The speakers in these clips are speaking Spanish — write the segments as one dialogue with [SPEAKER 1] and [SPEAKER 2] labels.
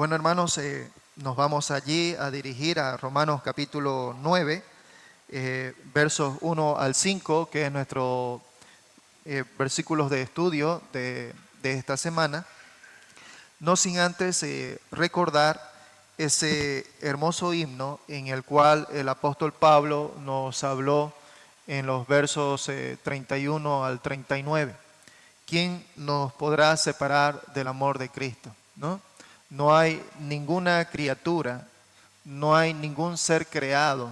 [SPEAKER 1] Bueno, hermanos, nos vamos allí a dirigir a Romanos capítulo 9, versos 1 al 5, que es nuestro versículos de estudio de esta semana. No sin antes recordar ese hermoso himno en el cual el apóstol Pablo nos habló en los versos 31 al 39. ¿Quién nos podrá separar del amor de Cristo? ¿No? No hay ninguna criatura, no hay ningún ser creado,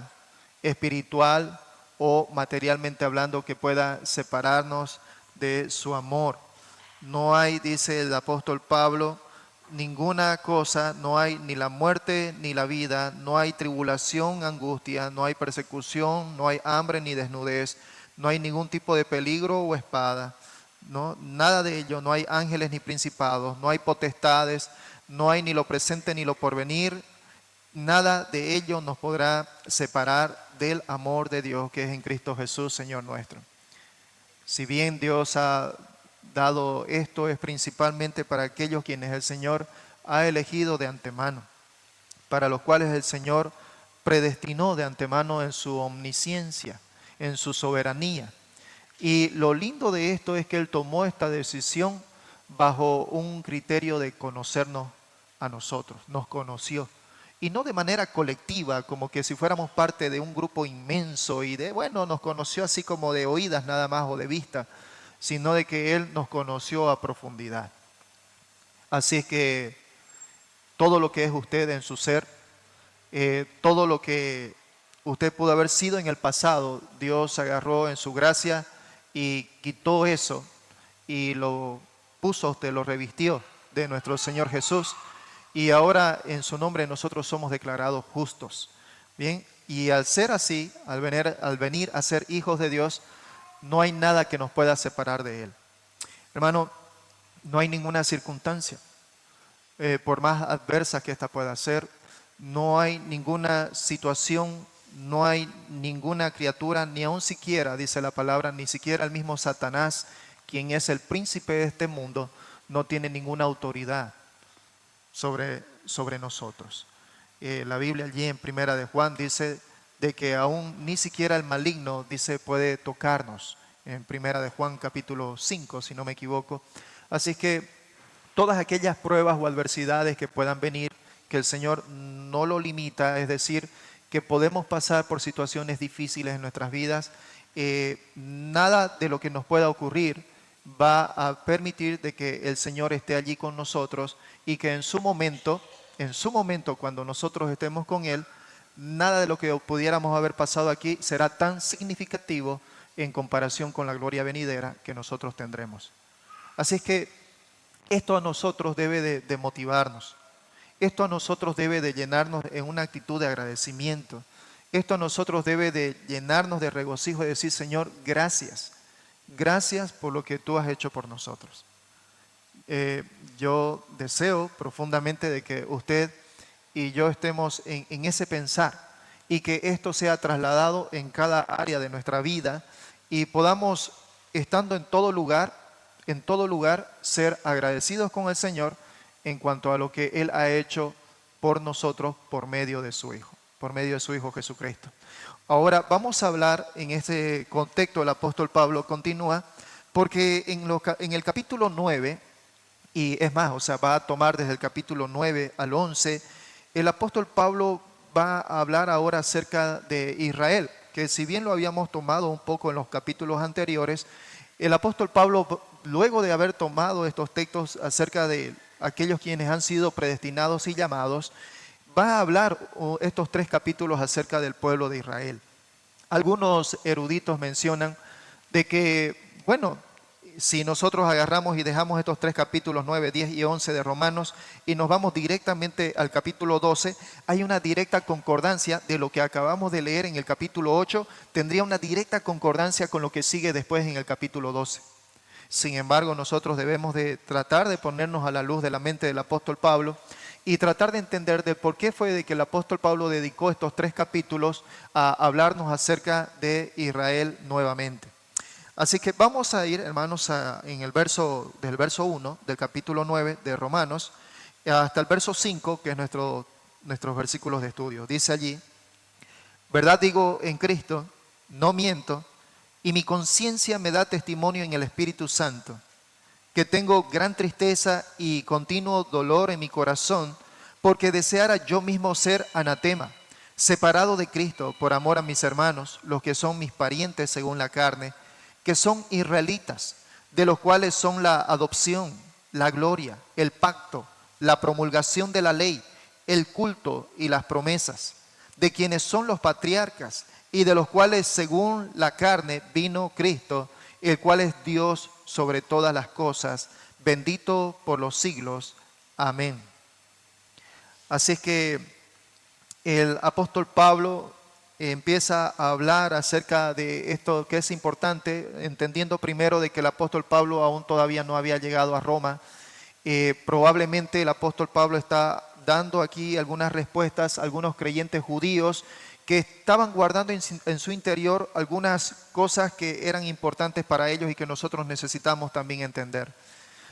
[SPEAKER 1] espiritual o materialmente hablando, que pueda separarnos de su amor. No hay, dice el apóstol Pablo, ninguna cosa, no hay ni la muerte ni la vida, no hay tribulación, angustia, no hay persecución, no hay hambre ni desnudez, no hay ningún tipo de peligro o espada. ¿No? Nada de ello, no hay ángeles ni principados, no hay potestades, no hay ni lo presente ni lo porvenir, nada de ello nos podrá separar del amor de Dios que es en Cristo Jesús, Señor nuestro. Si bien Dios ha dado esto, es principalmente para aquellos quienes el Señor ha elegido de antemano, para los cuales el Señor predestinó de antemano en su omnisciencia, en su soberanía. Y lo lindo de esto es que Él tomó esta decisión bajo un criterio de conocernos a nosotros, nos conoció. Y no de manera colectiva, como que si fuéramos parte de un grupo inmenso y nos conoció así como de oídas nada más o de vista, sino de que Él nos conoció a profundidad. Así es que todo lo que es usted en su ser, todo lo que usted pudo haber sido en el pasado, Dios agarró en su gracia y quitó eso y lo puso a usted, lo revistió de nuestro Señor Jesús, y ahora en su nombre nosotros somos declarados justos. Bien, y al ser así, al venir a ser hijos de Dios, no hay nada que nos pueda separar de Él. Hermano, no hay ninguna circunstancia, por más adversa que ésta pueda ser, no hay ninguna situación, no hay ninguna criatura, ni aun siquiera, dice la palabra, ni siquiera el mismo Satanás, quien es el príncipe de este mundo, no tiene ninguna autoridad sobre nosotros. La Biblia allí en Primera de Juan dice de que aún ni siquiera el maligno, dice, puede tocarnos. En Primera de Juan capítulo 5, si no me equivoco. Así que todas aquellas pruebas o adversidades que puedan venir, que el Señor no lo limita, es decir, que podemos pasar por situaciones difíciles en nuestras vidas, nada de lo que nos pueda ocurrir va a permitir de que el Señor esté allí con nosotros y que en su momento, cuando nosotros estemos con Él, nada de lo que pudiéramos haber pasado aquí será tan significativo en comparación con la gloria venidera que nosotros tendremos. Así es que esto a nosotros debe de motivarnos. Esto a nosotros debe de llenarnos en una actitud de agradecimiento. Esto a nosotros debe de llenarnos de regocijo y decir, Señor, gracias. Gracias por lo que tú has hecho por nosotros. Yo deseo profundamente de que usted y yo estemos en ese pensar y que esto sea trasladado en cada área de nuestra vida y podamos, estando en todo lugar, ser agradecidos con el Señor en cuanto a lo que Él ha hecho por nosotros por medio de su Hijo Jesucristo. Ahora vamos a hablar en este contexto, el apóstol Pablo continúa, porque en el capítulo 9, y es más, va a tomar desde el capítulo 9 al 11, el apóstol Pablo va a hablar ahora acerca de Israel, que si bien lo habíamos tomado un poco en los capítulos anteriores, el apóstol Pablo, luego de haber tomado estos textos acerca de aquellos quienes han sido predestinados y llamados, va a hablar estos 3 capítulos acerca del pueblo de Israel. Algunos eruditos mencionan de que, si nosotros agarramos y dejamos estos 3 capítulos, 9, 10 y 11 de Romanos, y nos vamos directamente al capítulo 12, hay una directa concordancia de lo que acabamos de leer en el capítulo 8, tendría una directa concordancia con lo que sigue después en el capítulo 12. Sin embargo, nosotros debemos de tratar de ponernos a la luz de la mente del apóstol Pablo y tratar de entender de por qué fue de que el apóstol Pablo dedicó estos 3 capítulos a hablarnos acerca de Israel nuevamente. Así que vamos a ir, hermanos, del verso 1 del capítulo 9 de Romanos, hasta el verso 5, que es nuestros versículos de estudio. Dice allí: verdad digo en Cristo, no miento, y mi conciencia me da testimonio en el Espíritu Santo, que tengo gran tristeza y continuo dolor en mi corazón, porque deseara yo mismo ser anatema, separado de Cristo por amor a mis hermanos, los que son mis parientes según la carne, que son israelitas, de los cuales son la adopción, la gloria, el pacto, la promulgación de la ley, el culto y las promesas, de quienes son los patriarcas y de los cuales según la carne vino Cristo, el cual es Dios sobre todas las cosas, bendito por los siglos. Amén. Así es que el apóstol Pablo empieza a hablar acerca de esto que es importante, entendiendo primero de que el apóstol Pablo aún todavía no había llegado a Roma. Probablemente el apóstol Pablo está dando aquí algunas respuestas a algunos creyentes judíos que estaban guardando en su interior algunas cosas que eran importantes para ellos y que nosotros necesitamos también entender.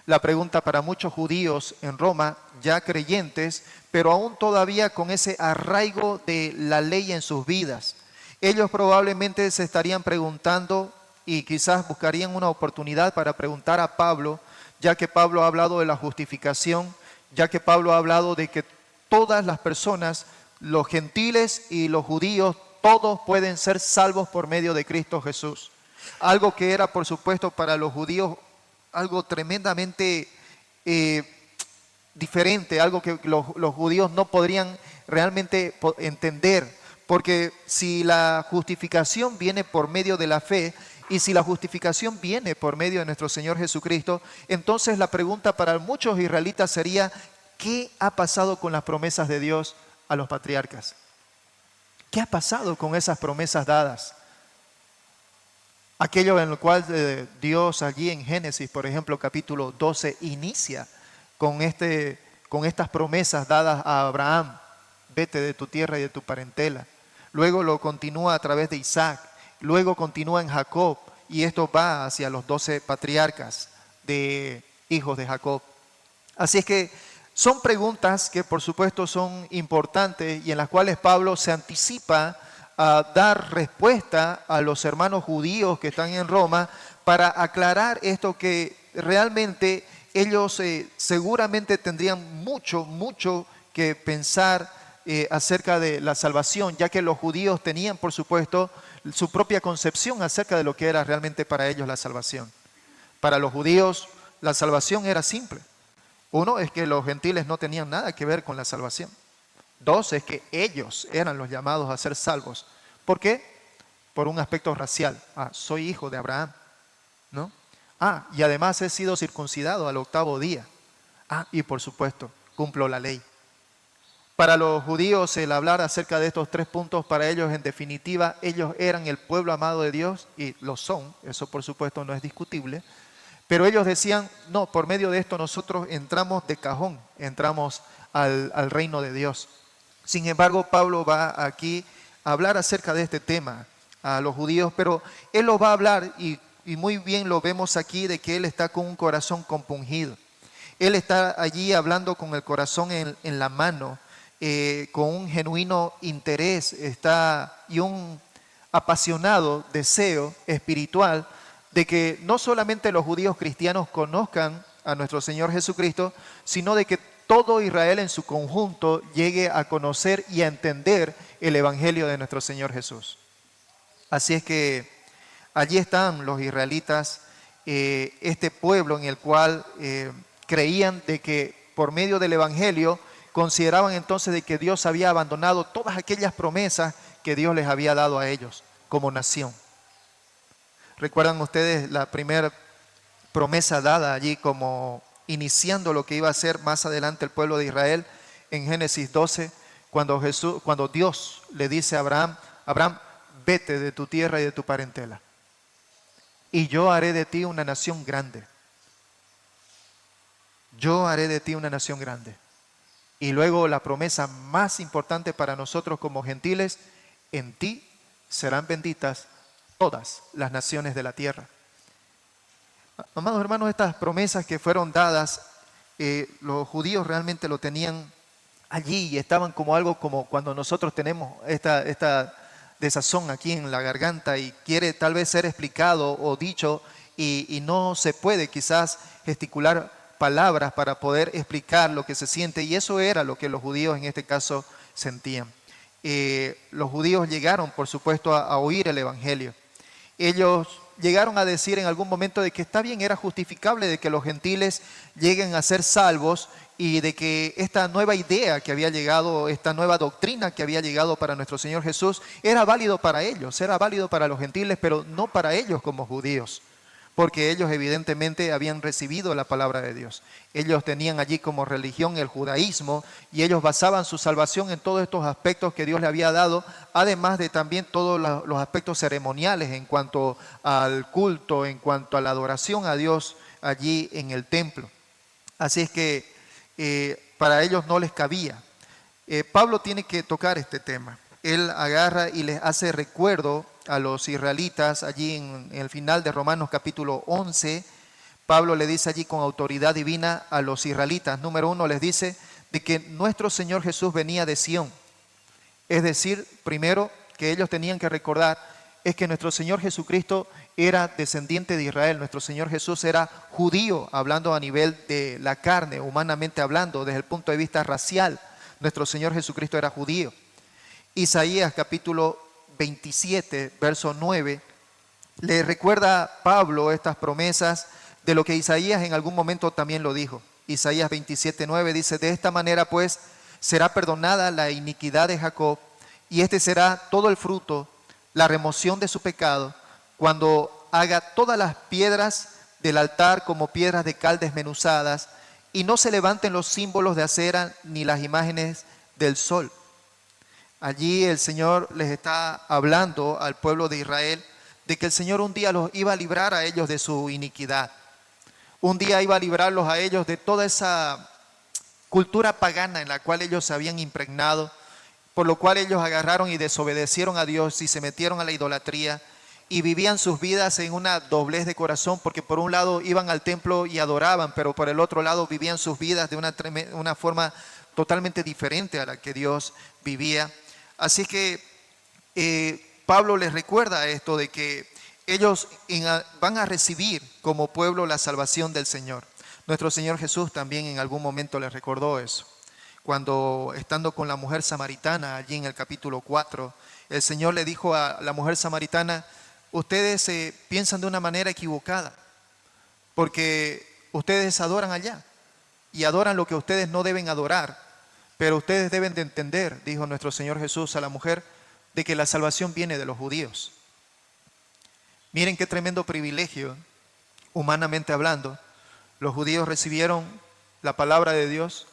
[SPEAKER 1] La pregunta para muchos judíos en Roma, ya creyentes, pero aún todavía con ese arraigo de la ley en sus vidas. Ellos probablemente se estarían preguntando y quizás buscarían una oportunidad para preguntar a Pablo, ya que Pablo ha hablado de la justificación, ya que Pablo ha hablado de que todas las personas, los gentiles y los judíos, todos pueden ser salvos por medio de Cristo Jesús. Algo que era, por supuesto, para los judíos algo tremendamente diferente, algo que los judíos no podrían realmente entender, porque si la justificación viene por medio de la fe, y si la justificación viene por medio de nuestro Señor Jesucristo, entonces la pregunta para muchos israelitas sería: ¿qué ha pasado con las promesas de Dios a los patriarcas? ¿Qué ha pasado con esas promesas dadas? Aquello en lo cual Dios allí en Génesis, por ejemplo, capítulo 12, inicia con estas promesas dadas a Abraham: vete de tu tierra y de tu parentela. Luego lo continúa a través de Isaac, luego continúa en Jacob, y esto va hacia los 12 patriarcas de hijos de Jacob. Así es que son preguntas que por supuesto son importantes y en las cuales Pablo se anticipa a dar respuesta a los hermanos judíos que están en Roma para aclarar esto que realmente ellos seguramente tendrían mucho que pensar acerca de la salvación, ya que los judíos tenían, por supuesto, su propia concepción acerca de lo que era realmente para ellos la salvación. Para los judíos la salvación era simple. Uno es que los gentiles no tenían nada que ver con la salvación. Dos es que ellos eran los llamados a ser salvos. ¿Por qué? Por un aspecto racial. Soy hijo de Abraham, ¿no? Y además he sido circuncidado al 8º día. Y por supuesto, cumplo la ley. Para los judíos el hablar acerca de estos 3 puntos, para ellos en definitiva, ellos eran el pueblo amado de Dios y lo son, eso por supuesto no es discutible, pero ellos decían: no, por medio de esto nosotros entramos de cajón, entramos al reino de Dios. Sin embargo, Pablo va aquí a hablar acerca de este tema a los judíos, pero él lo va a hablar y muy bien lo vemos aquí, de que él está con un corazón compungido. Él está allí hablando con el corazón en la mano, con un genuino interés y un apasionado deseo espiritual de que no solamente los judíos cristianos conozcan a nuestro Señor Jesucristo, sino de que todo Israel en su conjunto llegue a conocer y a entender el Evangelio de nuestro Señor Jesús. Así es que allí están los israelitas, este pueblo en el cual creían de que por medio del Evangelio consideraban entonces de que Dios había abandonado todas aquellas promesas que Dios les había dado a ellos como nación. ¿Recuerdan ustedes la primera promesa dada allí como iniciando lo que iba a ser más adelante el pueblo de Israel en Génesis 12, cuando Dios le dice a Abraham: Abraham, vete de tu tierra y de tu parentela, y yo haré de ti una nación grande. Yo haré de ti una nación grande. Y luego la promesa más importante para nosotros como gentiles: en ti serán benditas todas las naciones de la tierra. Amados hermanos, estas promesas que fueron dadas los judíos realmente lo tenían allí y estaban como algo como cuando nosotros tenemos esta desazón aquí en la garganta y quiere tal vez ser explicado o dicho y no se puede quizás gesticular palabras para poder explicar lo que se siente, y eso era lo que los judíos en este caso sentían. Los judíos llegaron, por supuesto, a oír el evangelio. Ellos llegaron a decir en algún momento de que está bien, era justificable de que los gentiles lleguen a ser salvos y de que esta nueva idea que había llegado, esta nueva doctrina que había llegado para nuestro Señor Jesús, era válido para ellos, era válido para los gentiles, pero no para ellos como judíos, porque ellos evidentemente habían recibido la palabra de Dios. Ellos tenían allí como religión el judaísmo y ellos basaban su salvación en todos estos aspectos que Dios le había dado, además de también todos los aspectos ceremoniales en cuanto al culto, en cuanto a la adoración a Dios allí en el templo. Así es que para ellos no les cabía. Pablo tiene que tocar este tema. Él agarra y les hace recuerdo a los israelitas allí en el final de Romanos capítulo 11. Pablo le dice allí con autoridad divina a los israelitas, número 1, les dice de que nuestro Señor Jesús venía de Sión. Es decir, primero que ellos tenían que recordar es que nuestro Señor Jesucristo era descendiente de Israel. Nuestro Señor Jesús era judío, hablando a nivel de la carne, humanamente hablando, desde el punto de vista racial. Nuestro Señor Jesucristo era judío. Isaías capítulo 27, verso 9, le recuerda a Pablo estas promesas de lo que Isaías en algún momento también lo dijo. Isaías 27, 9 dice, de esta manera pues será perdonada la iniquidad de Jacob, y este será todo el fruto, la remoción de su pecado, cuando haga todas las piedras del altar como piedras de cal desmenuzadas, y no se levanten los símbolos de acera ni las imágenes del sol. Allí el Señor les está hablando al pueblo de Israel de que el Señor un día los iba a librar a ellos de su iniquidad. Un día iba a librarlos a ellos de toda esa cultura pagana en la cual ellos se habían impregnado, por lo cual ellos agarraron y desobedecieron a Dios y se metieron a la idolatría y vivían sus vidas en una doblez de corazón, porque por un lado iban al templo y adoraban, pero por el otro lado vivían sus vidas de una forma totalmente diferente a la que Dios vivía. Así que Pablo les recuerda esto de que ellos van a recibir como pueblo la salvación del Señor. Nuestro Señor Jesús también en algún momento les recordó eso. Cuando estando con la mujer samaritana, allí en el capítulo 4, el Señor le dijo a la mujer samaritana, ustedes piensan de una manera equivocada, porque ustedes adoran allá y adoran lo que ustedes no deben adorar. Pero ustedes deben de entender, dijo nuestro Señor Jesús a la mujer, de que la salvación viene de los judíos. Miren qué tremendo privilegio, humanamente hablando. Los judíos recibieron la palabra de Dios,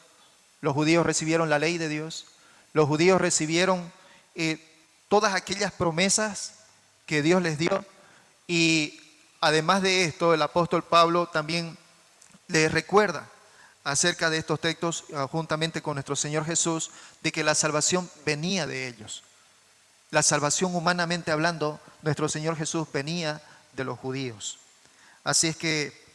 [SPEAKER 1] los judíos recibieron la ley de Dios, los judíos recibieron todas aquellas promesas que Dios les dio. Y además de esto, el apóstol Pablo también les recuerda acerca de estos textos, juntamente con nuestro Señor Jesús, de que la salvación venía de ellos. La salvación, humanamente hablando, nuestro Señor Jesús venía de los judíos. Así es que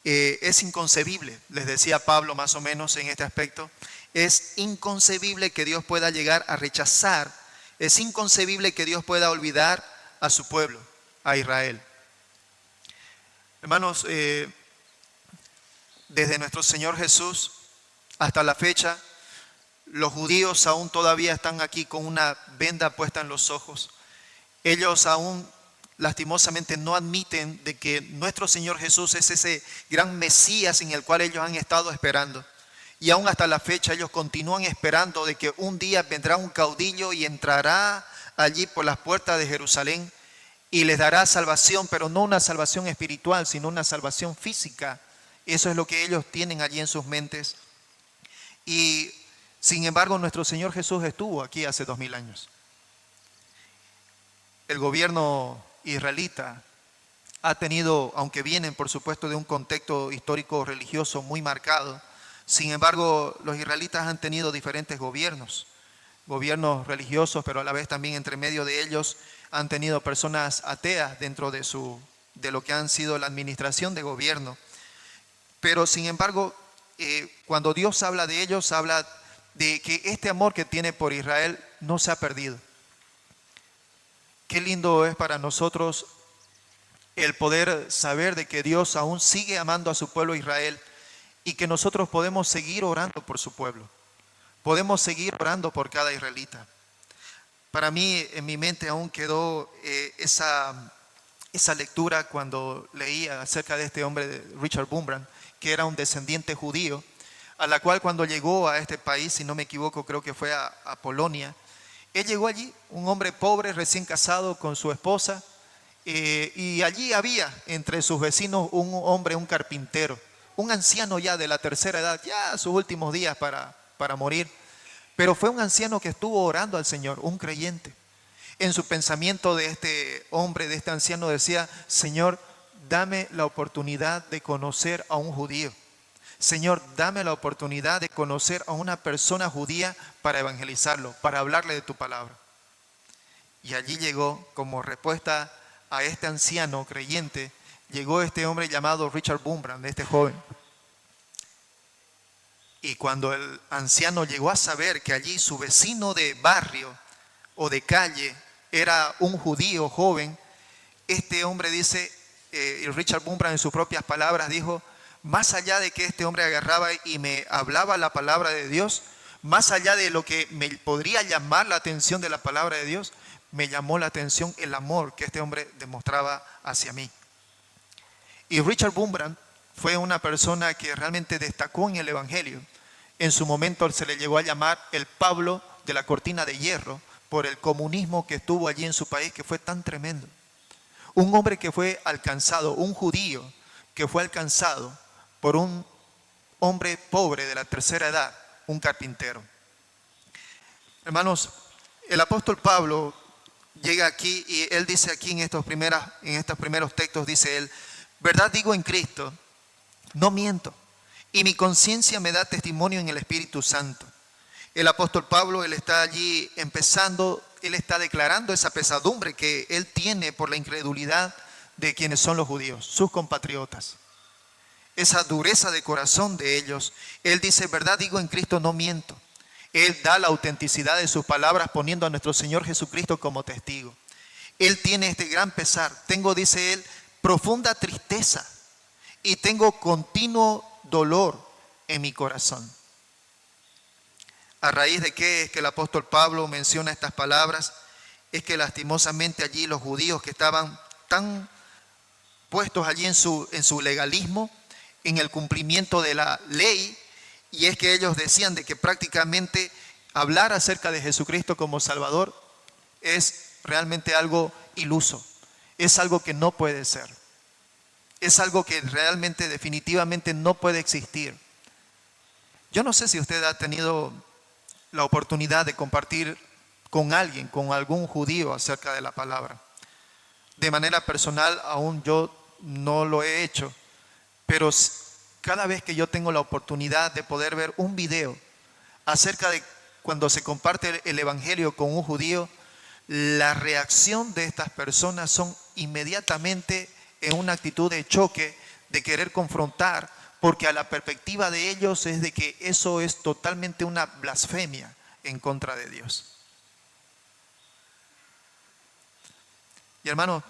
[SPEAKER 1] es inconcebible, les decía Pablo más o menos en este aspecto, es inconcebible que Dios pueda llegar a rechazar, es inconcebible que Dios pueda olvidar a su pueblo, a Israel. Hermanos, desde nuestro Señor Jesús hasta la fecha, los judíos aún todavía están aquí con una venda puesta en los ojos. Ellos aún lastimosamente no admiten de que nuestro Señor Jesús es ese gran Mesías en el cual ellos han estado esperando. Y aún hasta la fecha ellos continúan esperando de que un día vendrá un caudillo y entrará allí por las puertas de Jerusalén y les dará salvación, pero no una salvación espiritual, sino una salvación física. Eso es lo que ellos tienen allí en sus mentes. Y sin embargo, nuestro Señor Jesús estuvo aquí hace 2000 años. El gobierno israelita ha tenido, aunque vienen por supuesto de un contexto histórico religioso muy marcado, sin embargo, los israelitas han tenido diferentes gobiernos religiosos, pero a la vez también entre medio de ellos han tenido personas ateas dentro de lo que han sido la administración de gobierno. Pero sin embargo, cuando Dios habla de ellos, habla de que este amor que tiene por Israel no se ha perdido. Qué lindo es para nosotros el poder saber de que Dios aún sigue amando a su pueblo Israel y que nosotros podemos seguir orando por su pueblo. Podemos seguir orando por cada israelita. Para mí, en mi mente aún quedó esa lectura cuando leía acerca de este hombre, de Richard Wurmbrand, que era un descendiente judío, a la cual cuando llegó a este país, si no me equivoco, creo que fue a Polonia, él llegó allí, un hombre pobre, recién casado con su esposa, y allí había entre sus vecinos un hombre, un carpintero, un anciano ya de la tercera edad, ya sus últimos días para morir, pero fue un anciano que estuvo orando al Señor, un creyente. En su pensamiento de este hombre, de este anciano, decía: Señor, dame la oportunidad de conocer a un judío. Señor, dame la oportunidad de conocer a una persona judía para evangelizarlo, para hablarle de tu palabra. Y allí llegó, como respuesta a este anciano creyente, llegó este hombre llamado Richard Wurmbrand, este joven. Y cuando el anciano llegó a saber que allí su vecino de barrio o de calle era un judío joven, este hombre dice, Richard Wurmbrand en sus propias palabras dijo: más allá de que este hombre agarraba y me hablaba la palabra de Dios, más allá de lo que me podría llamar la atención de la palabra de Dios, me llamó la atención el amor que este hombre demostraba hacia mí. Y Richard Wurmbrand fue una persona que realmente destacó en el Evangelio. En su momento se le llegó a llamar el Pablo de la cortina de hierro por el comunismo que estuvo allí en su país, que fue tan tremendo. Un hombre que fue alcanzado, un judío que fue alcanzado por un hombre pobre de la tercera edad, un carpintero. Hermanos, el apóstol Pablo llega aquí y él dice aquí en estos primeros textos, dice él: verdad digo en Cristo, no miento, y mi conciencia me da testimonio en el Espíritu Santo. El apóstol Pablo, él está allí empezando, él está declarando esa pesadumbre que él tiene por la incredulidad de quienes son los judíos, sus compatriotas. Esa dureza de corazón de ellos. Él dice: verdad digo en Cristo, no miento. Él da la autenticidad de sus palabras poniendo a nuestro Señor Jesucristo como testigo. Él tiene este gran pesar. Tengo, dice él, profunda tristeza y tengo continuo dolor en mi corazón. ¿A raíz de qué es que el apóstol Pablo menciona estas palabras? Es que lastimosamente allí los judíos que estaban tan puestos allí en su legalismo, en el cumplimiento de la ley, y es que ellos decían de que prácticamente hablar acerca de Jesucristo como Salvador es realmente algo iluso, es algo que no puede ser, es algo que realmente definitivamente no puede existir. Yo no sé si usted ha tenido la oportunidad de compartir con alguien, con algún judío acerca de la palabra. De manera personal, aún yo no lo he hecho, pero cada vez que yo tengo la oportunidad de poder ver un video acerca de cuando se comparte el evangelio con un judío, la reacción de estas personas son inmediatamente en una actitud de choque, de querer confrontar, porque a la perspectiva de ellos es de que eso es totalmente una blasfemia en contra de Dios. Y hermano,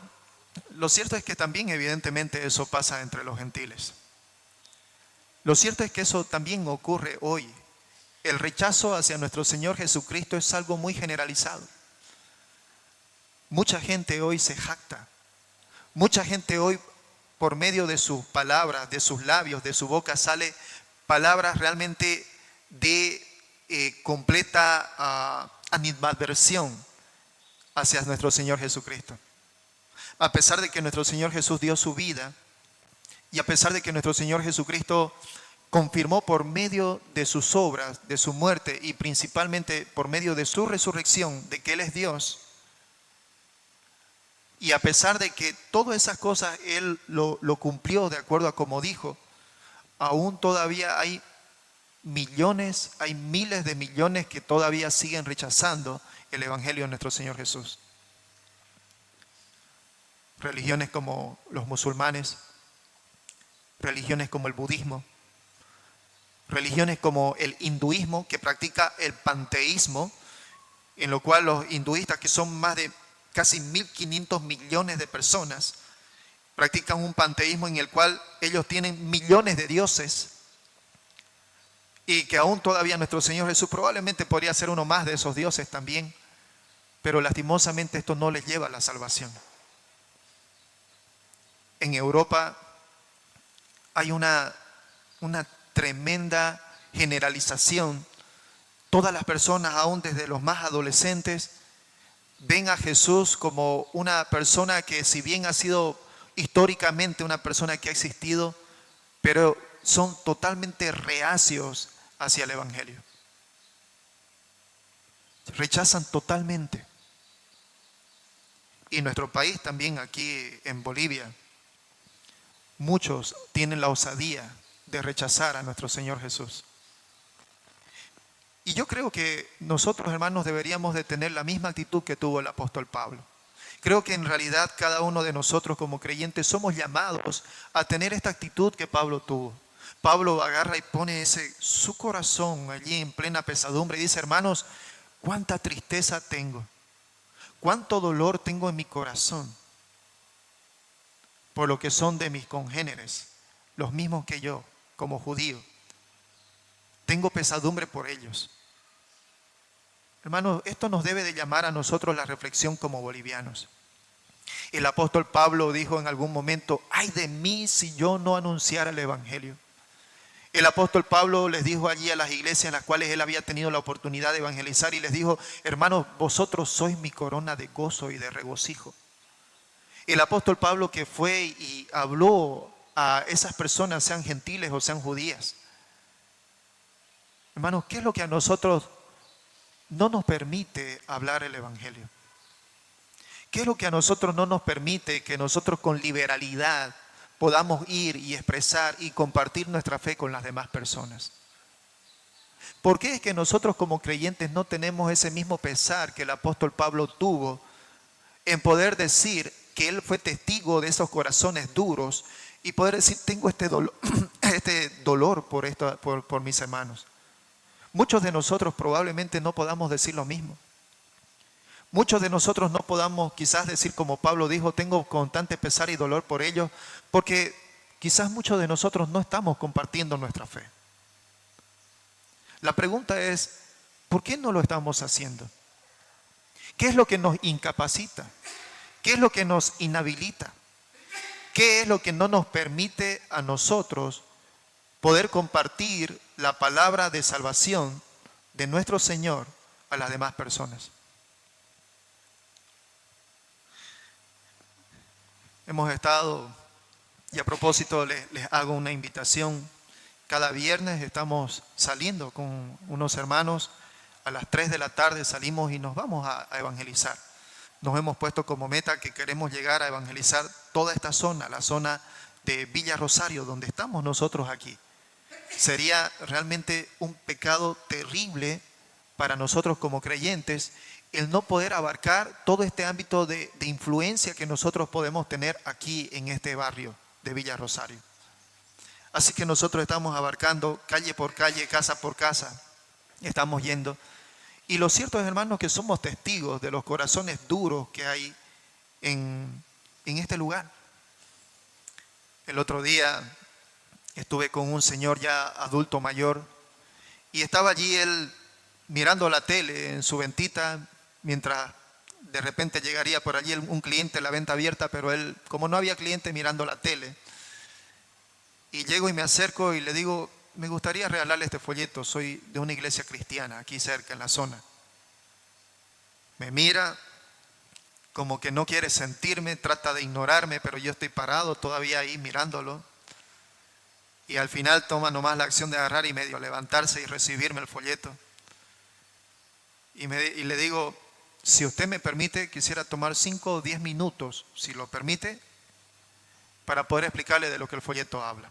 [SPEAKER 1] lo cierto es que también evidentemente eso pasa entre los gentiles. Lo cierto es que eso también ocurre hoy. El rechazo hacia nuestro Señor Jesucristo es algo muy generalizado. Mucha gente hoy se jacta. Mucha gente hoy, por medio de sus palabras, de sus labios, de su boca, sale palabras realmente de completa animadversión hacia nuestro Señor Jesucristo. A pesar de que nuestro Señor Jesús dio su vida, y a pesar de que nuestro Señor Jesucristo confirmó por medio de sus obras, de su muerte y principalmente por medio de su resurrección, de que Él es Dios, y a pesar de que todas esas cosas Él lo cumplió de acuerdo a como dijo, aún todavía hay millones, hay miles de millones que todavía siguen rechazando el Evangelio de nuestro Señor Jesús. Religiones como los musulmanes, religiones como el budismo, Religiones como el hinduismo, que practica el panteísmo, en lo cual los hinduistas, que son más de casi 1.500 millones de personas, practican un panteísmo en el cual ellos tienen millones de dioses y que aún todavía nuestro Señor Jesús probablemente podría ser uno más de esos dioses también, pero lastimosamente esto no les lleva a la salvación. En Europa hay una tremenda generalización. Todas las personas, aún desde los más adolescentes, ven a Jesús como una persona que, si bien ha sido históricamente una persona que ha existido, pero son totalmente reacios hacia el Evangelio. Rechazan totalmente. Y nuestro país también, aquí en Bolivia, muchos tienen la osadía de rechazar a nuestro Señor Jesús. Y yo creo que nosotros, hermanos, deberíamos de tener la misma actitud que tuvo el apóstol Pablo. Creo que en realidad cada uno de nosotros como creyentes somos llamados a tener esta actitud que Pablo tuvo. Pablo agarra y pone su corazón allí en plena pesadumbre y dice: hermanos, cuánta tristeza tengo, cuánto dolor tengo en mi corazón por lo que son de mis congéneres, los mismos que yo, como judío. Tengo pesadumbre por ellos. Hermanos, esto nos debe de llamar a nosotros la reflexión como bolivianos. El apóstol Pablo dijo en algún momento: ay de mí si yo no anunciara el Evangelio. El apóstol Pablo les dijo allí a las iglesias en las cuales él había tenido la oportunidad de evangelizar, y les dijo: hermanos, vosotros sois mi corona de gozo y de regocijo. El apóstol Pablo, que fue y habló a esas personas, sean gentiles o sean judías. Hermanos, ¿qué es lo que a nosotros no nos permite hablar el Evangelio? ¿Qué es lo que a nosotros no nos permite que nosotros con liberalidad podamos ir y expresar y compartir nuestra fe con las demás personas? ¿Por qué es que nosotros como creyentes no tenemos ese mismo pesar que el apóstol Pablo tuvo en poder decir que él fue testigo de esos corazones duros y poder decir: tengo este dolor por mis hermanos? Muchos de nosotros probablemente no podamos decir lo mismo. Muchos de nosotros no podamos quizás decir como Pablo dijo: tengo constante pesar y dolor por ellos, porque quizás muchos de nosotros no estamos compartiendo nuestra fe. La pregunta es: ¿por qué no lo estamos haciendo? ¿Qué es lo que nos incapacita? ¿Qué es lo que nos inhabilita? ¿Qué es lo que no nos permite a nosotros poder compartir la palabra de salvación de nuestro Señor a las demás personas? Hemos estado, y a propósito les hago una invitación: cada viernes estamos saliendo con unos hermanos, a las 3 de la tarde salimos y nos vamos a evangelizar. Nos hemos puesto como meta que queremos llegar a evangelizar toda esta zona, la zona de Villa Rosario, donde estamos nosotros aquí. Sería realmente un pecado terrible para nosotros como creyentes el no poder abarcar todo este ámbito de influencia que nosotros podemos tener aquí en este barrio de Villa Rosario. Así que nosotros estamos abarcando calle por calle, casa por casa, estamos yendo. Y lo cierto es, hermanos, que somos testigos de los corazones duros que hay en este lugar. El otro día estuve con un señor ya adulto mayor y estaba allí él mirando la tele en su ventita, mientras de repente llegaría por allí un cliente, la venta abierta, pero él, como no había cliente, mirando la tele. Y llego y me acerco y le digo: me gustaría regalarle este folleto, soy de una iglesia cristiana aquí cerca en la zona. Me mira como que no quiere sentirme, trata de ignorarme, pero yo estoy parado todavía ahí mirándolo. Y al final toma nomás la acción de agarrar y medio levantarse y recibirme el folleto. Y le digo: si usted me permite, quisiera tomar 5 o 10 minutos, si lo permite, para poder explicarle de lo que el folleto habla.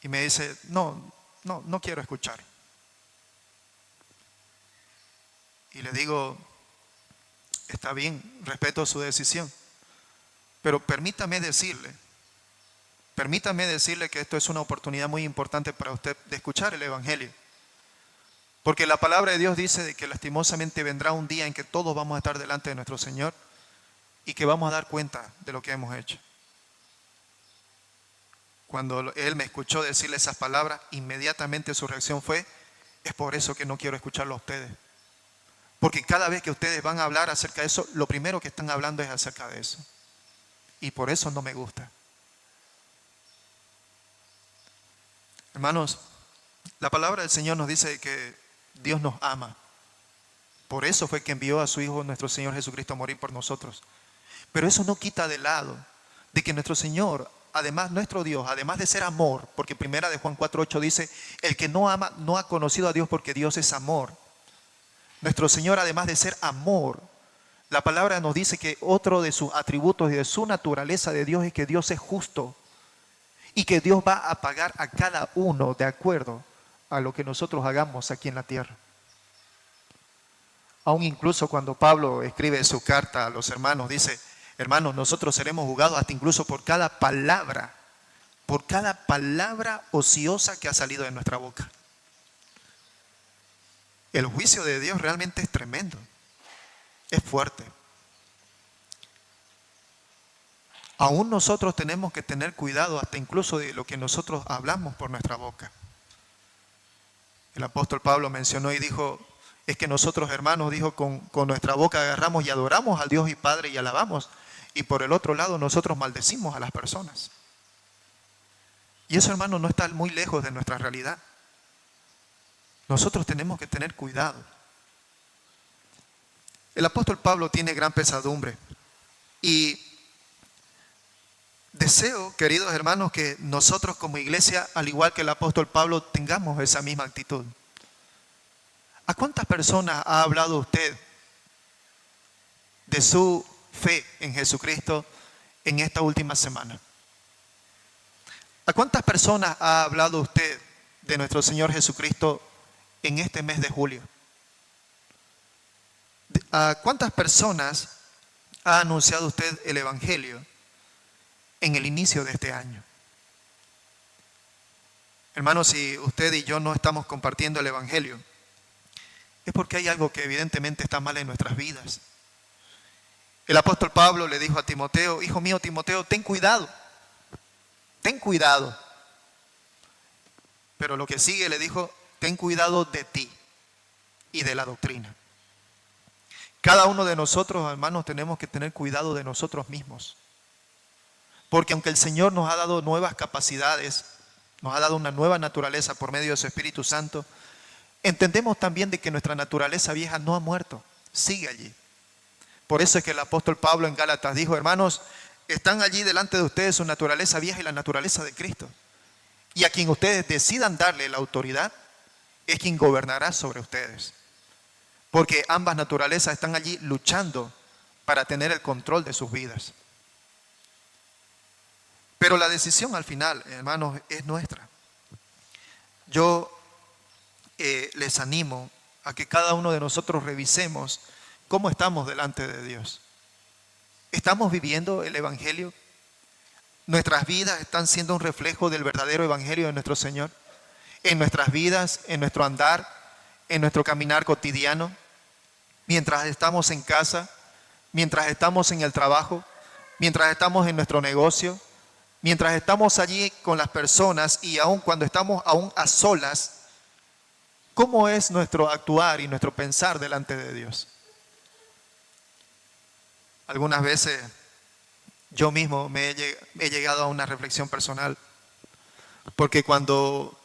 [SPEAKER 1] Y me dice: no quiero escuchar. Y le digo: está bien, respeto su decisión, pero permítame decirle permítame decirle que esto es una oportunidad muy importante para usted de escuchar el Evangelio. Porque la palabra de Dios dice de que lastimosamente vendrá un día en que todos vamos a estar delante de nuestro Señor y que vamos a dar cuenta de lo que hemos hecho. Cuando Él me escuchó decirle esas palabras, inmediatamente su reacción fue: es por eso que no quiero escucharlo a ustedes. Porque cada vez que ustedes van a hablar acerca de eso, lo primero que están hablando es acerca de eso. Y por eso no me gusta. Hermanos, la palabra del Señor nos dice que Dios nos ama. Por eso fue que envió a su Hijo, nuestro Señor Jesucristo, a morir por nosotros. Pero eso no quita de lado de que nuestro Señor, además nuestro Dios, además de ser amor, porque primera de Juan 4:8 dice: el que no ama no ha conocido a Dios, porque Dios es amor. Nuestro Señor, además de ser amor, la palabra nos dice que otro de sus atributos y de su naturaleza de Dios es que Dios es justo y que Dios va a pagar a cada uno de acuerdo a lo que nosotros hagamos aquí en la tierra. Aún incluso cuando Pablo escribe su carta a los hermanos, dice: hermanos, nosotros seremos juzgados hasta incluso por cada palabra ociosa que ha salido de nuestra boca. El juicio de Dios realmente es tremendo, es fuerte. Aún nosotros tenemos que tener cuidado hasta incluso de lo que nosotros hablamos por nuestra boca. El apóstol Pablo mencionó y dijo: es que nosotros, hermanos, dijo, con nuestra boca agarramos y adoramos al Dios y Padre y alabamos, y por el otro lado nosotros maldecimos a las personas. Y eso, hermanos, no está muy lejos de nuestra realidad. Nosotros tenemos que tener cuidado. El apóstol Pablo tiene gran pesadumbre y deseo, queridos hermanos, que nosotros como iglesia, al igual que el apóstol Pablo, tengamos esa misma actitud. ¿A cuántas personas ha hablado usted de su fe en Jesucristo en esta última semana? ¿A cuántas personas ha hablado usted de nuestro Señor Jesucristo en este mes de julio? ¿A cuántas personas ha anunciado usted el Evangelio en el inicio de este año? Hermanos, si usted y yo no estamos compartiendo el Evangelio, es porque hay algo que evidentemente está mal en nuestras vidas. El apóstol Pablo le dijo a Timoteo: hijo mío Timoteo, ten cuidado. Pero lo que sigue le dijo: ten cuidado de ti y de la doctrina. Cada uno de nosotros, hermanos, tenemos que tener cuidado de nosotros mismos. Porque aunque el Señor nos ha dado nuevas capacidades, nos ha dado una nueva naturaleza por medio de su Espíritu Santo, entendemos también de que nuestra naturaleza vieja no ha muerto, sigue allí. Por eso es que el apóstol Pablo en Gálatas dijo: hermanos, están allí delante de ustedes su naturaleza vieja y la naturaleza de Cristo. Y a quien ustedes decidan darle la autoridad, es quien gobernará sobre ustedes. Porque ambas naturalezas están allí luchando para tener el control de sus vidas. Pero la decisión al final, hermanos, es nuestra. Yo les animo a que cada uno de nosotros revisemos cómo estamos delante de Dios. ¿Estamos viviendo el Evangelio? ¿Nuestras vidas están siendo un reflejo del verdadero Evangelio de nuestro Señor? En nuestras vidas, en nuestro andar, en nuestro caminar cotidiano, mientras estamos en casa, mientras estamos en el trabajo, mientras estamos en nuestro negocio, mientras estamos allí con las personas y aún cuando estamos aún a solas, ¿cómo es nuestro actuar y nuestro pensar delante de Dios? Algunas veces yo mismo me he llegado a una reflexión personal, porque cuando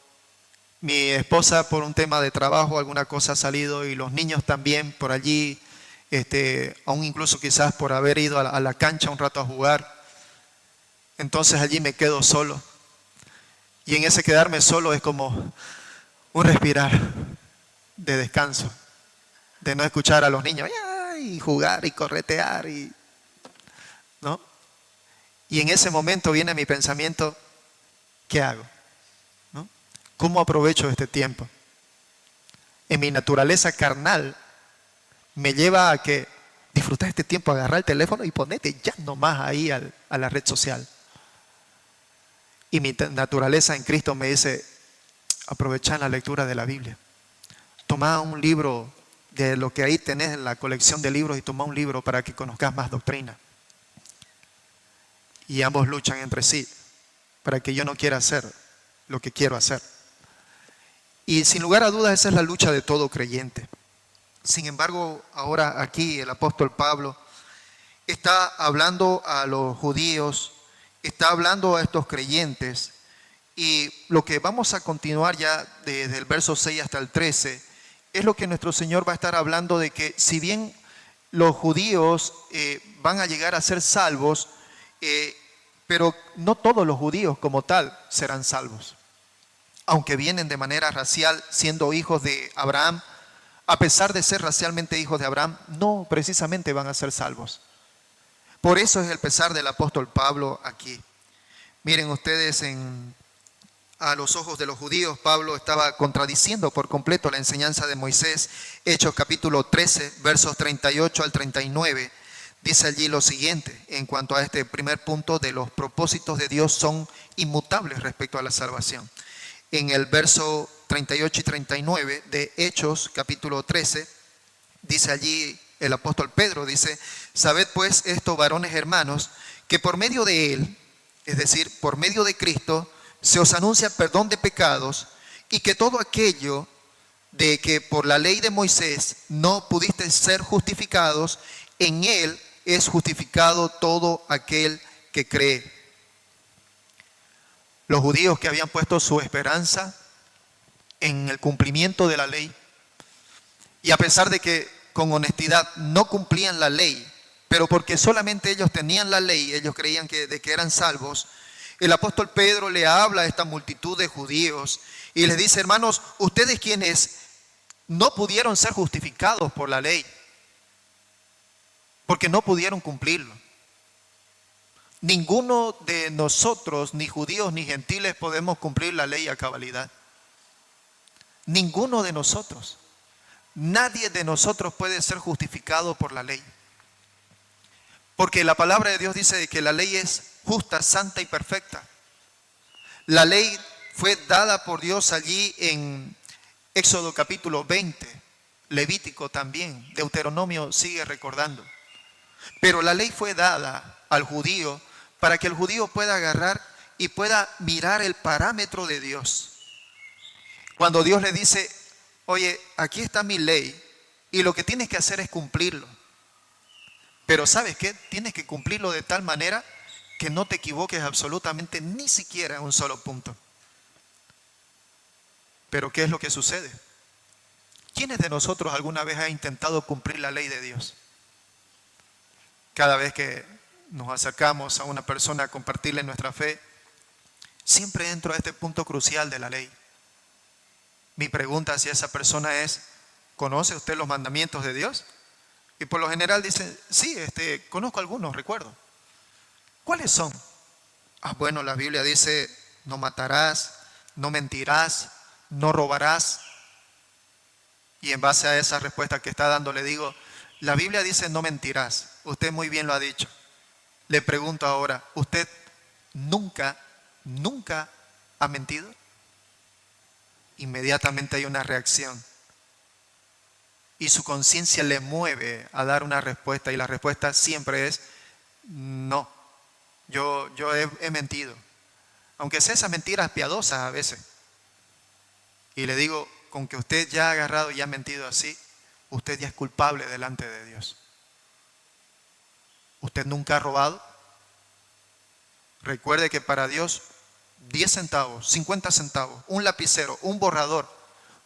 [SPEAKER 1] mi esposa por un tema de trabajo, alguna cosa ha salido y los niños también por allí, aún incluso quizás por haber ido a la cancha un rato a jugar, entonces allí me quedo solo. Y en ese quedarme solo es como un respirar de descanso, de no escuchar a los niños y jugar y corretear, ¿no? Y en ese momento viene mi pensamiento: ¿qué hago? ¿No? ¿Cómo aprovecho este tiempo? En mi naturaleza carnal me lleva a que disfrutar este tiempo, agarrar el teléfono y ponete ya nomás ahí a la red social. Y mi naturaleza en Cristo me dice, aprovechar la lectura de la Biblia. Toma un libro de lo que ahí tenés en la colección de libros y toma un libro para que conozcas más doctrina. Y ambos luchan entre sí para que yo no quiera hacer lo que quiero hacer. Y sin lugar a dudas esa es la lucha de todo creyente. Sin embargo, ahora aquí el apóstol Pablo está hablando a los judíos, está hablando a estos creyentes, y lo que vamos a continuar ya desde el verso 6 hasta el 13 es lo que nuestro Señor va a estar hablando de que si bien los judíos van a llegar a ser salvos, pero no todos los judíos como tal serán salvos. Aunque vienen de manera racial siendo hijos de Abraham, a pesar de ser racialmente hijos de Abraham, no precisamente van a ser salvos. Por eso es el pesar del apóstol Pablo aquí. Miren ustedes, a los ojos de los judíos, Pablo estaba contradiciendo por completo la enseñanza de Moisés. Hechos capítulo 13, versos 38 al 39, dice allí lo siguiente, en cuanto a este primer punto de los propósitos de Dios son inmutables respecto a la salvación. En el verso 38 y 39 de Hechos capítulo 13, dice allí el apóstol Pedro, dice, sabed pues esto, varones hermanos, que por medio de él, es decir, por medio de Cristo, se os anuncia perdón de pecados, y que todo aquello de que por la ley de Moisés no pudisteis ser justificados, en él es justificado todo aquel que cree. Los judíos que habían puesto su esperanza en el cumplimiento de la ley, y a pesar de que con honestidad no cumplían la ley, pero porque solamente ellos tenían la ley, ellos creían de que eran salvos, el apóstol Pedro le habla a esta multitud de judíos y les dice, hermanos, ustedes quienes no pudieron ser justificados por la ley, porque no pudieron cumplirlo. Ninguno de nosotros, ni judíos ni gentiles, podemos cumplir la ley a cabalidad. Ninguno de nosotros. Nadie de nosotros puede ser justificado por la ley. Porque la palabra de Dios dice que la ley es justa, santa y perfecta. La ley fue dada por Dios allí en Éxodo capítulo 20, Levítico también, Deuteronomio sigue recordando. Pero la ley fue dada al judío para que el judío pueda agarrar y pueda mirar el parámetro de Dios. Cuando Dios le dice, oye, aquí está mi ley y lo que tienes que hacer es cumplirlo. Pero ¿sabes qué? Tienes que cumplirlo de tal manera que no te equivoques absolutamente ni siquiera en un solo punto. Pero ¿qué es lo que sucede? ¿Quiénes de nosotros alguna vez ha intentado cumplir la ley de Dios? Cada vez que nos acercamos a una persona a compartirle nuestra fe, siempre entro a este punto crucial de la ley. Mi pregunta hacia esa persona es, ¿conoce usted los mandamientos de Dios? Y por lo general dice, sí, conozco algunos, recuerdo. ¿Cuáles son? Bueno, la Biblia dice, no matarás, no mentirás, no robarás. Y en base a esa respuesta que está dando, le digo, la Biblia dice no mentirás. Usted muy bien lo ha dicho. Le pregunto ahora, ¿usted nunca ha mentido? Inmediatamente hay una reacción. Y su conciencia le mueve a dar una respuesta. Y la respuesta siempre es, no, yo he mentido. Aunque sea esas mentiras piadosas a veces. Y le digo, con que usted ya ha agarrado y ha mentido así, usted ya es culpable delante de Dios. ¿Usted nunca ha robado? Recuerde que para Dios 10 centavos, 50 centavos, un lapicero, un borrador,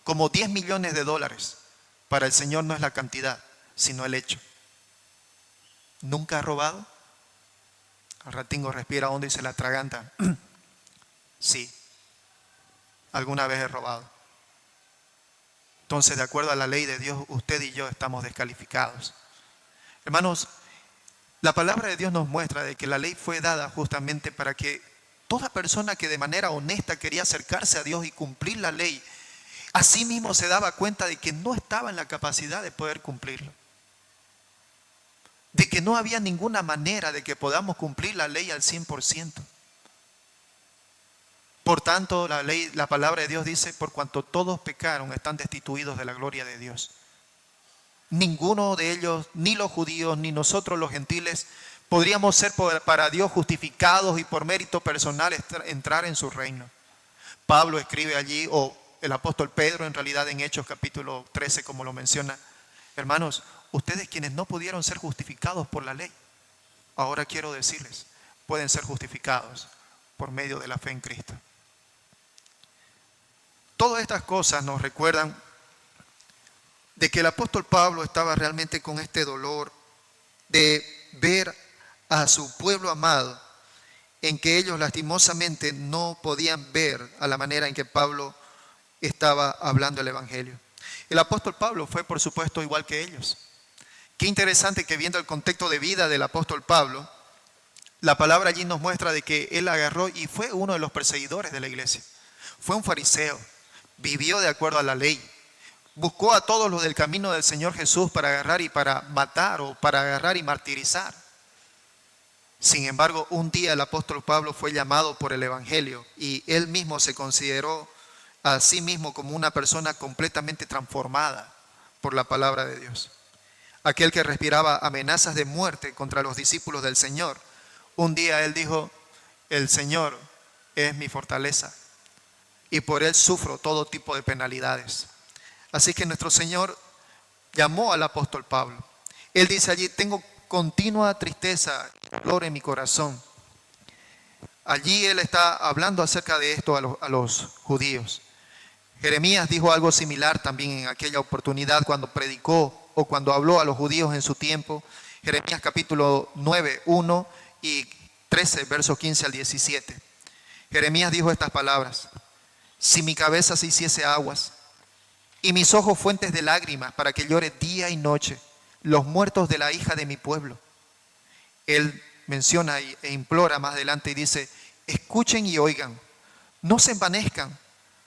[SPEAKER 1] como 10 millones de dólares, para el Señor no es la cantidad, sino el hecho. ¿Nunca ha robado? Al ratingo respira hondo y se la atraganta. Sí, alguna vez he robado. Entonces, de acuerdo a la ley de Dios, usted y yo estamos descalificados. Hermanos, la palabra de Dios nos muestra de que la ley fue dada justamente para que toda persona que de manera honesta quería acercarse a Dios y cumplir la ley, así mismo se daba cuenta de que no estaba en la capacidad de poder cumplirlo. De que no había ninguna manera de que podamos cumplir la ley al 100%. Por tanto, la palabra de Dios dice, por cuanto todos pecaron, están destituidos de la gloria de Dios. Ninguno de ellos, ni los judíos, ni nosotros los gentiles, podríamos ser para Dios justificados y por mérito personal entrar en su reino. Pablo escribe allí, o el apóstol Pedro en realidad en Hechos capítulo 13, como lo menciona. Hermanos, ustedes quienes no pudieron ser justificados por la ley, ahora quiero decirles, pueden ser justificados por medio de la fe en Cristo. Todas estas cosas nos recuerdan de que el apóstol Pablo estaba realmente con este dolor de ver a su pueblo amado en que ellos lastimosamente no podían ver a la manera en que Pablo estaba hablando el evangelio. El apóstol Pablo fue, por supuesto, igual que ellos. Qué interesante que viendo el contexto de vida del apóstol Pablo, la palabra allí nos muestra de que él agarró y fue uno de los perseguidores de la iglesia. Fue un fariseo, vivió de acuerdo a la ley, buscó a todos los del camino del Señor Jesús para agarrar y para matar o para agarrar y martirizar. Sin embargo, un día el apóstol Pablo fue llamado por el evangelio y él mismo se consideró a sí mismo como una persona completamente transformada por la palabra de Dios. Aquel que respiraba amenazas de muerte contra los discípulos del Señor. Un día él dijo, el Señor es mi fortaleza y por él sufro todo tipo de penalidades. Así que nuestro Señor llamó al apóstol Pablo. Él dice allí, tengo continua tristeza y dolor en mi corazón. Allí él está hablando acerca de esto a los judíos. Jeremías dijo algo similar también en aquella oportunidad cuando predicó o cuando habló a los judíos en su tiempo. Jeremías capítulo 9, 1 y 13, versos 15 al 17. Jeremías dijo estas palabras: si mi cabeza se hiciese aguas y mis ojos fuentes de lágrimas para que llore día y noche los muertos de la hija de mi pueblo. Él menciona e implora más adelante y dice, escuchen y oigan, no se envanezcan,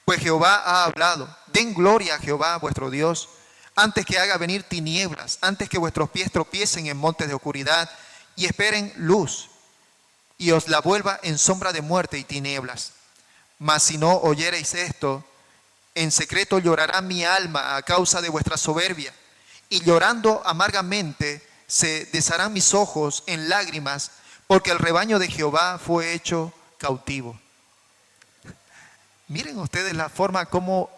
[SPEAKER 1] pues Jehová ha hablado, den gloria a Jehová vuestro Dios, antes que haga venir tinieblas, antes que vuestros pies tropiecen en montes de oscuridad y esperen luz, y os la vuelva en sombra de muerte y tinieblas. Mas si no oyereis esto, en secreto llorará mi alma a causa de vuestra soberbia, y llorando amargamente se desharán mis ojos en lágrimas, porque el rebaño de Jehová fue hecho cautivo. Miren ustedes la forma como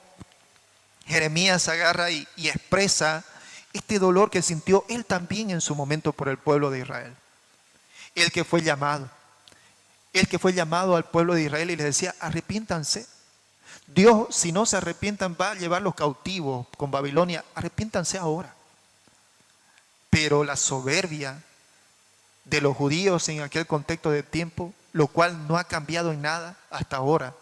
[SPEAKER 1] Jeremías agarra y expresa este dolor que sintió él también en su momento por el pueblo de Israel. El que fue llamado al pueblo de Israel y les decía, arrepiéntanse. Dios, si no se arrepientan, va a llevarlos cautivos con Babilonia. Arrepiéntanse ahora. Pero la soberbia de los judíos en aquel contexto de tiempo, lo cual no ha cambiado en nada hasta ahora,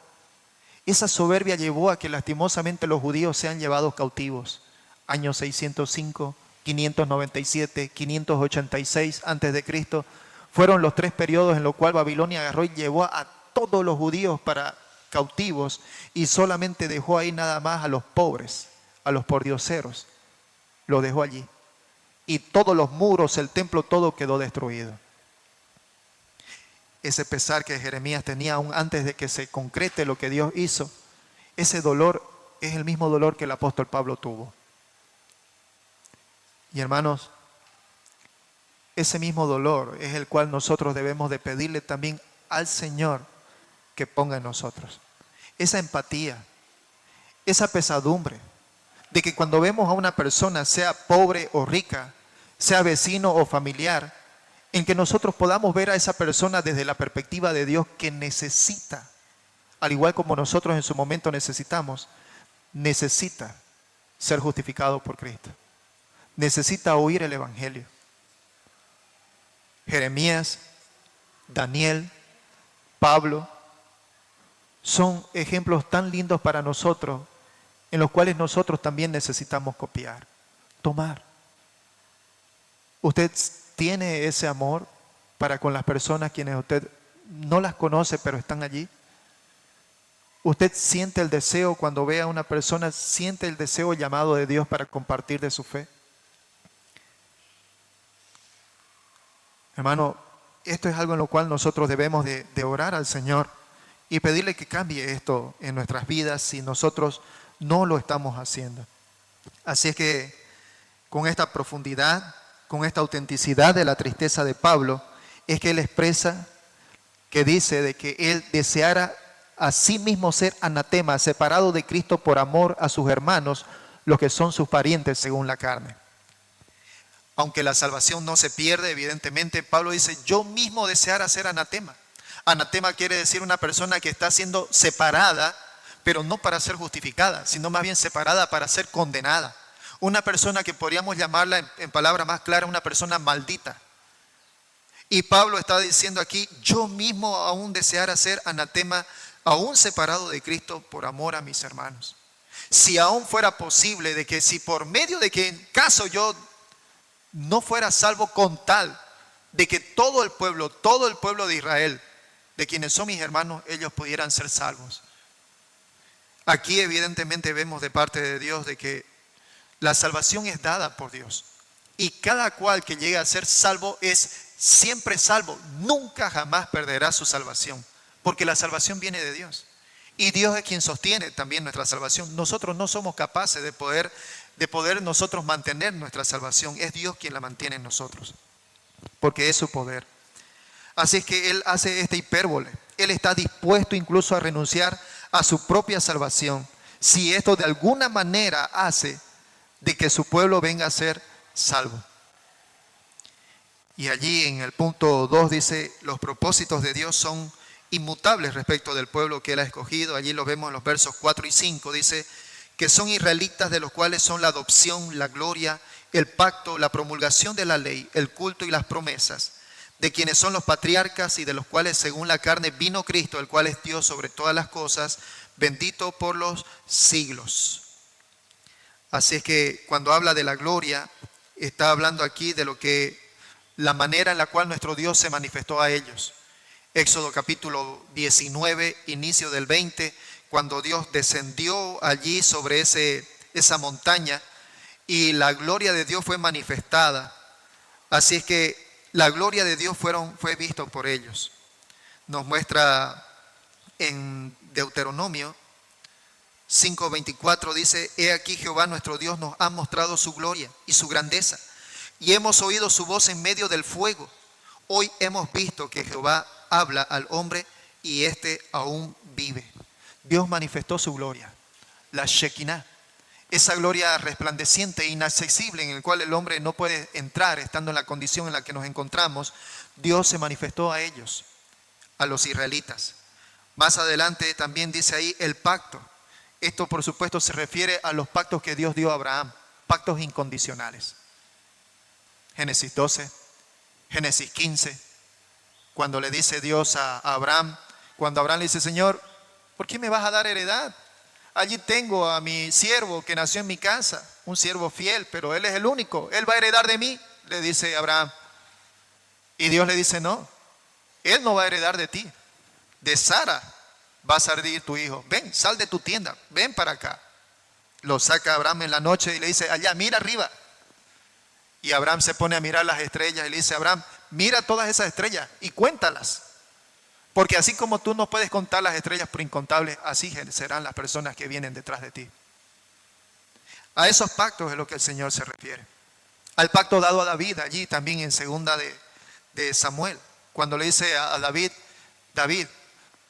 [SPEAKER 1] esa soberbia llevó a que lastimosamente los judíos sean llevados cautivos. Años 605, 597, 586 antes de Cristo fueron los 3 periodos en los cuales Babilonia agarró y llevó a todos los judíos para cautivos y solamente dejó ahí nada más a los pobres, a los pordioseros, los dejó allí. Y todos los muros, el templo, todo quedó destruido. Ese pesar que Jeremías tenía aún antes de que se concrete lo que Dios hizo, ese dolor es el mismo dolor que el apóstol Pablo tuvo. Y hermanos, ese mismo dolor es el cual nosotros debemos de pedirle también al Señor que ponga en nosotros. Esa empatía, esa pesadumbre, de que cuando vemos a una persona, sea pobre o rica, sea vecino o familiar, en que nosotros podamos ver a esa persona desde la perspectiva de Dios que necesita, al igual como nosotros en su momento necesitamos, necesita ser justificado por Cristo. Necesita oír el evangelio. Jeremías, Daniel, Pablo, son ejemplos tan lindos para nosotros, en los cuales nosotros también necesitamos copiar, tomar. Usted tiene ese amor para con las personas quienes usted no las conoce, pero están allí. Usted siente el deseo cuando ve a una persona, siente el deseo llamado de Dios para compartir de su fe. Hermano, esto es algo en lo cual nosotros debemos de orar al Señor, y pedirle que cambie esto en nuestras vidas si nosotros no lo estamos haciendo. Así es que con esta profundidad, con esta autenticidad de la tristeza de Pablo, es que él expresa, que dice de que él deseara a sí mismo ser anatema, separado de Cristo por amor a sus hermanos, los que son sus parientes según la carne. Aunque la salvación no se pierde, evidentemente, Pablo dice, yo mismo deseara ser anatema. Anatema quiere decir una persona que está siendo separada, pero no para ser justificada, sino más bien separada para ser condenada. Una persona que podríamos llamarla, en palabras más claras, una persona maldita. Y Pablo está diciendo aquí, yo mismo aún deseara ser anatema, aún separado de Cristo por amor a mis hermanos. Si aún fuera posible de que si por medio de que en caso yo no fuera salvo con tal de que todo el pueblo de Israel, de quienes son mis hermanos, ellos pudieran ser salvos. Aquí evidentemente vemos de parte de Dios de que la salvación es dada por Dios. Y cada cual que llegue a ser salvo es siempre salvo. Nunca jamás perderá su salvación. Porque la salvación viene de Dios. Y Dios es quien sostiene también nuestra salvación. Nosotros no somos capaces de poder nosotros mantener nuestra salvación. Es Dios quien la mantiene en nosotros. Porque es su poder. Así es que Él hace esta hipérbole. Él está dispuesto incluso a renunciar a su propia salvación. Si esto de alguna manera hace de que su pueblo venga a ser salvo. Y allí en el punto 2 dice, los propósitos de Dios son inmutables respecto del pueblo que Él ha escogido. Allí lo vemos en los versos 4 y 5. Dice que son israelitas, de los cuales son la adopción, la gloria, el pacto, la promulgación de la ley, el culto y las promesas, de quienes son los patriarcas y de los cuales según la carne vino Cristo, el cual es Dios sobre todas las cosas, bendito por los siglos. Así es que cuando habla de la gloria, está hablando aquí de la manera en la cual nuestro Dios se manifestó a ellos. Éxodo capítulo 19, inicio del 20, cuando Dios descendió allí sobre esa montaña y la gloria de Dios fue manifestada. Así es que la gloria de Dios fue visto por ellos. Nos muestra en Deuteronomio 5:24, dice, he aquí Jehová nuestro Dios nos ha mostrado su gloria y su grandeza, y hemos oído su voz en medio del fuego. Hoy hemos visto que Jehová habla al hombre y éste aún vive. Dios manifestó su gloria, la Shekinah, esa gloria resplandeciente e inaccesible en el cual el hombre no puede entrar estando en la condición en la que nos encontramos. Dios se manifestó a ellos, a los israelitas. Más adelante también dice ahí el pacto. Esto por supuesto se refiere a los pactos que Dios dio a Abraham, pactos incondicionales. Génesis 12, Génesis 15, cuando le dice Dios a Abraham, cuando Abraham le dice, Señor, ¿por qué me vas a dar heredad? Allí tengo a mi siervo que nació en mi casa, un siervo fiel, pero él es el único, él va a heredar de mí, le dice Abraham. Y Dios le dice, no, él no va a heredar de ti, de Sara va a salir tu hijo. Ven, sal de tu tienda, ven para acá. Lo saca Abraham en la noche y le dice, allá, mira arriba. Y Abraham se pone a mirar las estrellas y le dice, Abraham, mira todas esas estrellas y cuéntalas. Porque así como tú no puedes contar las estrellas por incontables, así serán las personas que vienen detrás de ti. A esos pactos es lo que el Señor se refiere. Al pacto dado a David, allí también en segunda de Samuel, cuando le dice a David, David,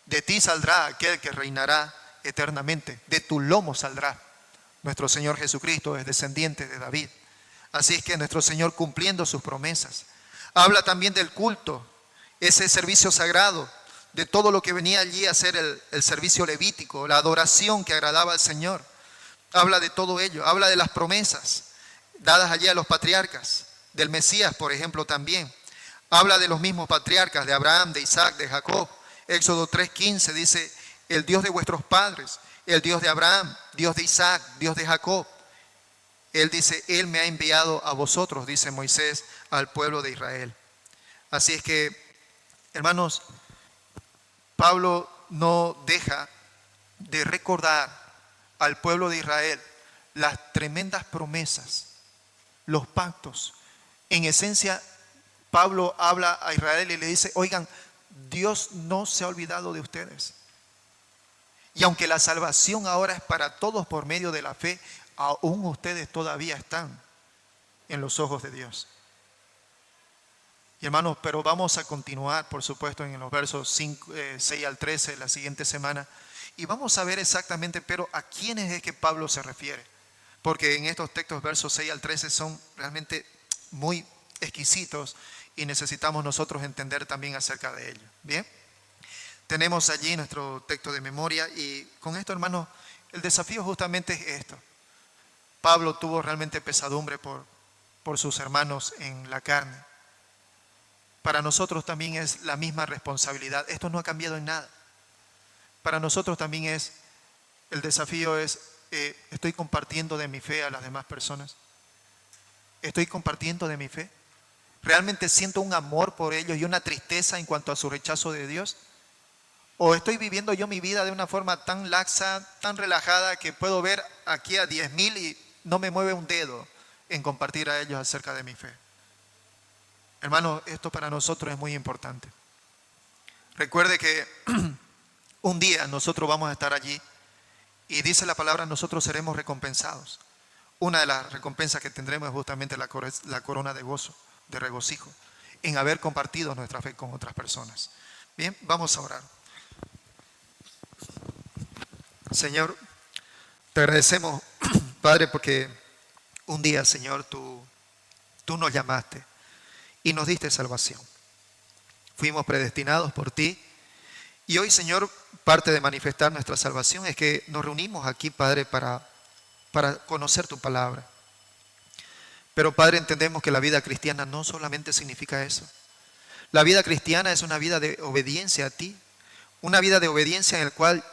[SPEAKER 1] de ti saldrá aquel que reinará eternamente, de tu lomo saldrá. Nuestro Señor Jesucristo es descendiente de David. Así es que nuestro Señor, cumpliendo sus promesas, habla también del culto, ese servicio sagrado, de todo lo que venía allí a ser el servicio levítico, la adoración que agradaba al Señor. Habla de todo ello, habla de las promesas dadas allí a los patriarcas, del Mesías, por ejemplo, también. Habla de los mismos patriarcas, de Abraham, de Isaac, de Jacob. Éxodo 3:15 dice, el Dios de vuestros padres, el Dios de Abraham, Dios de Isaac, Dios de Jacob. Él dice, Él me ha enviado a vosotros, dice Moisés, al pueblo de Israel. Así es que, hermanos, Pablo no deja de recordar al pueblo de Israel las tremendas promesas, los pactos. En esencia, Pablo habla a Israel y le dice, oigan, Dios no se ha olvidado de ustedes. Y aunque la salvación ahora es para todos por medio de la fe, aún ustedes todavía están en los ojos de Dios. Y hermanos, pero vamos a continuar, por supuesto, en los versos 6 al 13, la siguiente semana. Y vamos a ver exactamente, pero a quiénes es que Pablo se refiere. Porque en estos textos, versos 6 al 13, son realmente muy exquisitos y necesitamos nosotros entender también acerca de ellos. Bien, tenemos allí nuestro texto de memoria y con esto, hermanos, el desafío justamente es esto. Pablo tuvo realmente pesadumbre por sus hermanos en la carne. Para nosotros también es la misma responsabilidad. Esto no ha cambiado en nada. Para nosotros también el desafío es, ¿estoy compartiendo de mi fe a las demás personas? ¿Estoy compartiendo de mi fe? ¿Realmente siento un amor por ellos y una tristeza en cuanto a su rechazo de Dios? ¿O estoy viviendo yo mi vida de una forma tan laxa, tan relajada, que puedo ver aquí a 10,000 y no me mueve un dedo en compartir a ellos acerca de mi fe? Hermano, esto para nosotros es muy importante. Recuerde que un día nosotros vamos a estar allí y dice la palabra, nosotros seremos recompensados. Una de las recompensas que tendremos es justamente la corona de gozo, de regocijo, en haber compartido nuestra fe con otras personas. Bien, vamos a orar. Señor, te agradecemos, Padre, porque un día, Señor, tú nos llamaste y nos diste salvación. Fuimos predestinados por ti. Y hoy, Señor, parte de manifestar nuestra salvación es que nos reunimos aquí, Padre, para conocer tu palabra. Pero, Padre, entendemos que la vida cristiana no solamente significa eso. La vida cristiana es una vida de obediencia a ti. Una vida de obediencia en la cual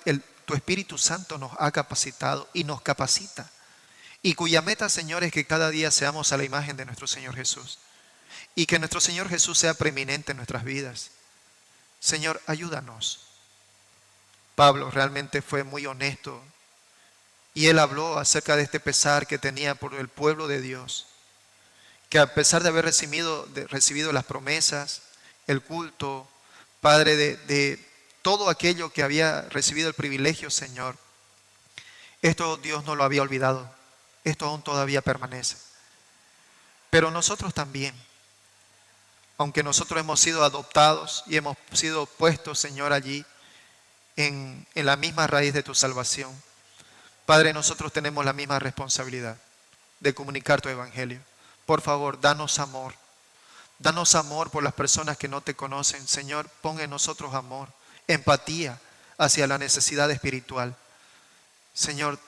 [SPEAKER 1] tu Espíritu Santo nos ha capacitado y nos capacita. Y cuya meta, Señor, es que cada día seamos a la imagen de nuestro Señor Jesús. Y que nuestro Señor Jesús sea preeminente en nuestras vidas. Señor, ayúdanos. Pablo realmente fue muy honesto y él habló acerca de este pesar que tenía por el pueblo de Dios, que a pesar de haber recibido las promesas, el culto, Padre, de todo aquello que había recibido el privilegio, Señor, esto Dios no lo había olvidado, esto aún todavía permanece. Pero nosotros también, aunque nosotros hemos sido adoptados y hemos sido puestos, Señor, allí en la misma raíz de tu salvación, Padre, nosotros tenemos la misma responsabilidad de comunicar tu evangelio. Por favor, danos amor. Danos amor por las personas que no te conocen. Señor, pon en nosotros amor, empatía hacia la necesidad espiritual. Señor,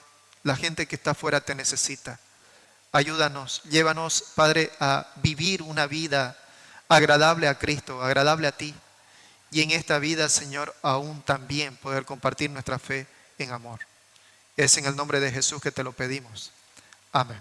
[SPEAKER 1] la gente que está afuera te necesita. Ayúdanos, llévanos, Padre, a vivir una vida agradable a Cristo, agradable a ti. Y en esta vida, Señor, aún también poder compartir nuestra fe en amor. Es en el nombre de Jesús que te lo pedimos. Amén.